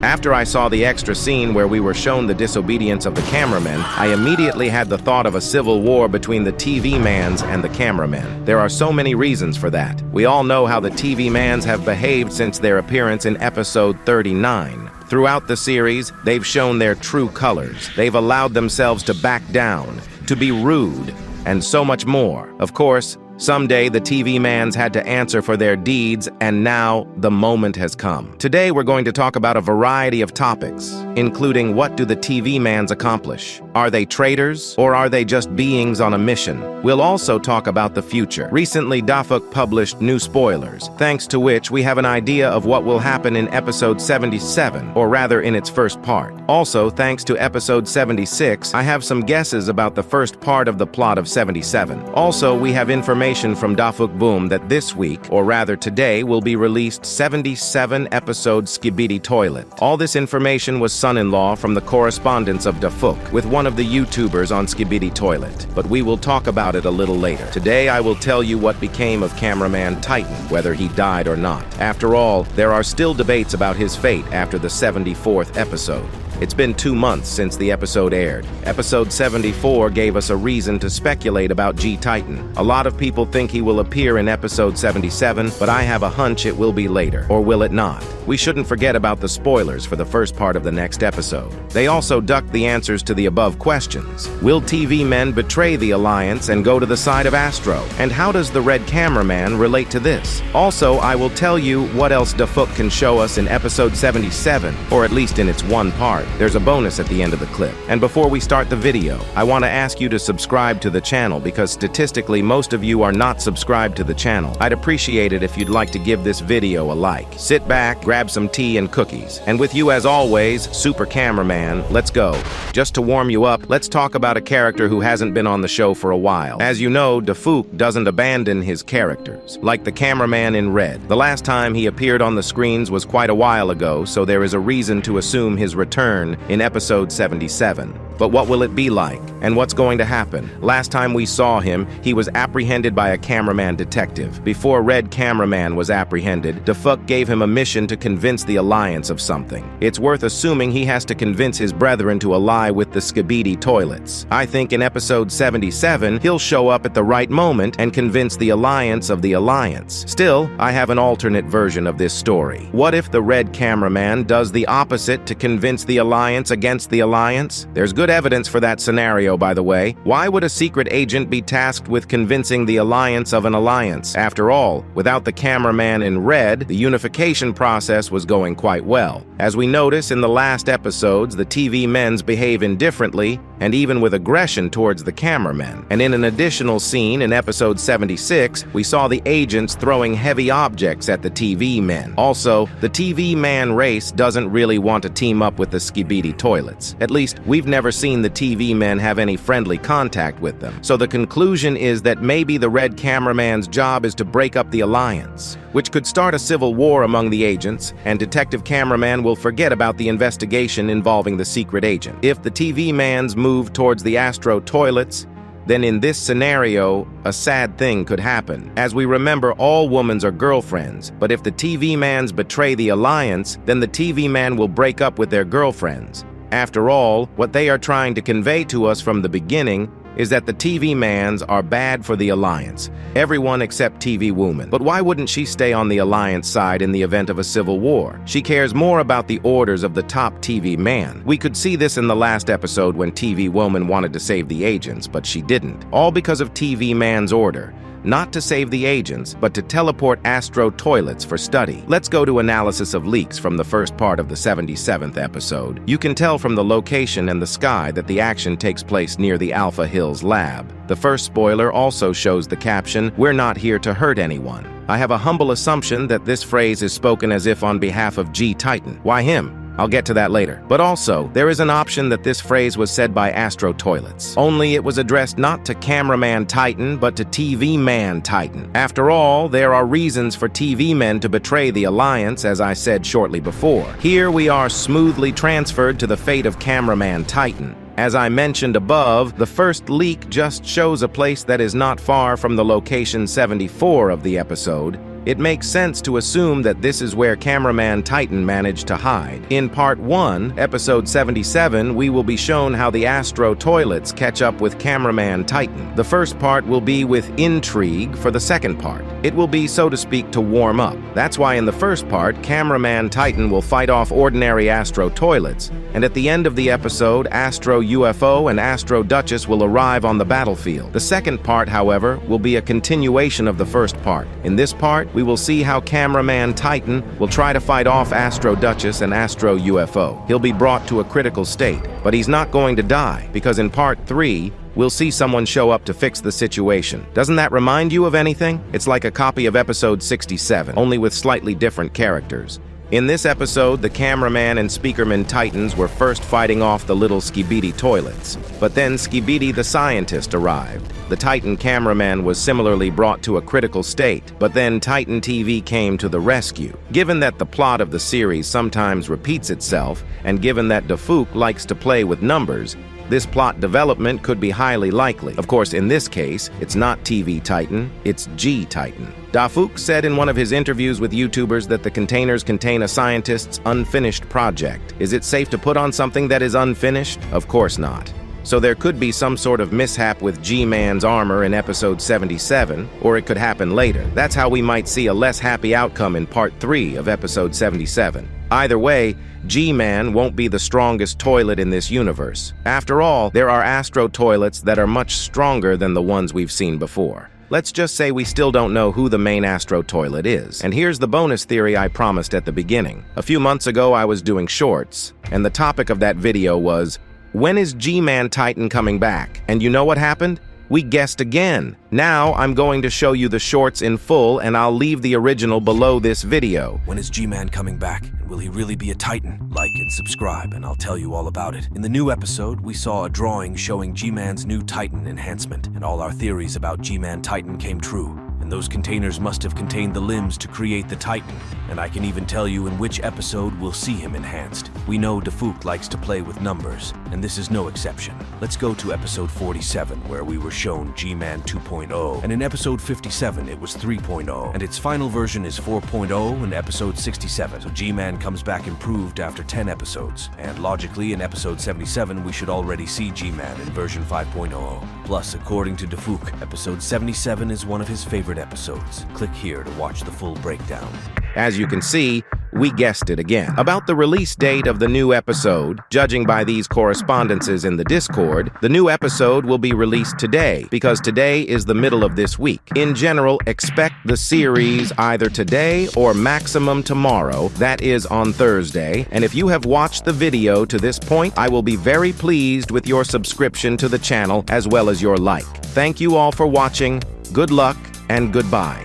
After I saw the extra scene where we were shown the disobedience of the cameramen, I immediately had the thought of a civil war between the TV mans and the cameramen. There are so many reasons for that. We all know how the TV mans have behaved since their appearance in episode 39. Throughout the series, they've shown their true colors. They've allowed themselves to back down, to be rude, and so much more. Of course, someday the TV mans had to answer for their deeds, and now the moment has come. Today we're going to talk about a variety of topics, including what do the TV mans accomplish? Are they traitors, or are they just beings on a mission? We'll also talk about the future. Recently, Dafuk published new spoilers, thanks to which we have an idea of what will happen in episode 77, or rather in its first part. Also, thanks to episode 76, I have some guesses about the first part of the plot of 77. Also, we have information from Dafuk Boom that this week, or rather today, will be released 77-episode Skibidi Toilet. All this information was son-in-law from the correspondence of Dafuk with one of the YouTubers on Skibidi Toilet, but we will talk about it a little later. Today I will tell you what became of cameraman Titan, whether he died or not. After all, there are still debates about his fate after the 74th episode. It's been 2 months since the episode aired. Episode 74 gave us a reason to speculate about G-Titan. A lot of people think he will appear in episode 77, but I have a hunch it will be later. Or will it not? We shouldn't forget about the spoilers for the first part of the next episode. They also ducked the answers to the above questions. Will TV men betray the Alliance and go to the side of Astro? And how does the Red Cameraman relate to this? Also, I will tell you what else Dafuk can show us in episode 77, or at least in its one part. There's a bonus at the end of the clip. And before we start the video, I want to ask you to subscribe to the channel because statistically most of you are not subscribed to the channel. I'd appreciate it if you'd like to give this video a like. Sit back, grab some tea and cookies. And with you as always, Super Cameraman, let's go. Just to warm you up, let's talk about a character who hasn't been on the show for a while. As you know, Dafuk doesn't abandon his characters, like the cameraman in Red. The last time he appeared on the screens was quite a while ago, so there is a reason to assume his return in episode 77. But what will it be like? And what's going to happen? Last time we saw him, he was apprehended by a cameraman detective. Before Red Cameraman was apprehended, Dafuk gave him a mission to convince the Alliance of something. It's worth assuming he has to convince his brethren to ally with the Skibidi Toilets. I think in episode 77, he'll show up at the right moment and convince the Alliance of the Alliance. Still, I have an alternate version of this story. What if the Red Cameraman does the opposite to convince the Alliance against the Alliance? There's good evidence for that scenario, by the way. Why would a secret agent be tasked with convincing the Alliance of an alliance? After all, without the cameraman in Red, the unification process was going quite well. As we notice in the last episodes, the TV men's behave indifferently and even with aggression towards the cameramen. And in an additional scene in episode 76, we saw the agents throwing heavy objects at the TV men. Also, the TV man race doesn't really want to team up with the Skibidi Toilets. At least, we've never seen the TV men have any friendly contact with them. So the conclusion is that maybe the Red Cameraman's job is to break up the Alliance, which could start a civil war among the agents, and Detective Cameraman will forget about the investigation involving the secret agent. If the TV mans move towards the Astro Toilets, then in this scenario, a sad thing could happen. As we remember, all women are girlfriends, but if the TV mans betray the Alliance, then the TV man will break up with their girlfriends. After all, what they are trying to convey to us from the beginning is that the TV mans are bad for the Alliance. Everyone except TV Woman. But why wouldn't she stay on the Alliance side in the event of a civil war? She cares more about the orders of the top TV man. We could see this in the last episode when TV Woman wanted to save the agents, but she didn't. All because of TV man's order. Not to save the agents, but to teleport Astro Toilets for study. Let's go to analysis of leaks from the first part of the 77th episode. You can tell from the location and the sky that the action takes place near the Alpha Hills lab. The first spoiler also shows the caption, "We're not here to hurt anyone." I have a humble assumption that this phrase is spoken as if on behalf of G-Titan. Why him? I'll get to that later. But also, there is an option that this phrase was said by Astro Toilets. Only it was addressed not to Cameraman Titan, but to TV Man Titan. After all, there are reasons for TV men to betray the Alliance, as I said shortly before. Here we are smoothly transferred to the fate of Cameraman Titan. As I mentioned above, the first leak just shows a place that is not far from the location 74 of the episode. It makes sense to assume that this is where Cameraman Titan managed to hide. In Part 1, Episode 77, we will be shown how the Astro Toilets catch up with Cameraman Titan. The first part will be with intrigue for the second part. It will be, so to speak, to warm up. That's why in the first part, Cameraman Titan will fight off ordinary Astro Toilets, and at the end of the episode, Astro UFO and Astro Duchess will arrive on the battlefield. The second part, however, will be a continuation of the first part. In this part, we will see how Cameraman Titan will try to fight off Astro Duchess and Astro UFO. He'll be brought to a critical state, but he's not going to die, because in Part 3, we'll see someone show up to fix the situation. Doesn't that remind you of anything? It's like a copy of Episode 67, only with slightly different characters. In this episode, the Cameraman and Speakerman Titans were first fighting off the little Skibidi Toilets. But then Skibidi the scientist arrived. The Titan Cameraman was similarly brought to a critical state, but then Titan TV came to the rescue. Given that the plot of the series sometimes repeats itself, and given that Dafouk likes to play with numbers, this plot development could be highly likely. Of course, in this case, it's not TV Titan, it's G Titan. Dafouk said in one of his interviews with YouTubers that the containers contain a scientist's unfinished project. Is it safe to put on something that is unfinished? Of course not. So there could be some sort of mishap with G-Man's armor in Episode 77, or it could happen later. That's how we might see a less happy outcome in Part 3 of Episode 77. Either way, G-Man won't be the strongest toilet in this universe. After all, there are Astro Toilets that are much stronger than the ones we've seen before. Let's just say we still don't know who the main Astro Toilet is. And here's the bonus theory I promised at the beginning. A few months ago, I was doing shorts, and the topic of that video was, when is G-Man Titan coming back? And you know what happened? We guessed again. Now I'm going to show you the shorts in full, and I'll leave the original below this video. When is G-Man coming back? And will he really be a Titan? Like and subscribe, and I'll tell you all about it. In the new episode, we saw a drawing showing G-Man's new Titan enhancement, and all our theories about G-Man Titan came true. And those containers must have contained the limbs to create the Titan. And I can even tell you in which episode we'll see him enhanced. We know Dafouk likes to play with numbers, and this is no exception. Let's go to episode 47, where we were shown G-Man 2.0, and in episode 57 it was 3.0, and its final version is 4.0 in episode 67. So G-Man comes back improved after 10 episodes, and logically in episode 77 we should already see G-Man in version 5.0. Plus, according to Dafouk, episode 77 is one of his favorite episodes. Click here to watch the full breakdown. As you can see, we guessed it again. About the release date of the new episode, judging by these correspondences in the Discord, the new episode will be released today, because today is the middle of this week. In general, expect the series either today or maximum tomorrow, that is on Thursday, and if you have watched the video to this point, I will be very pleased with your subscription to the channel as well as your like. Thank you all for watching, good luck, and goodbye.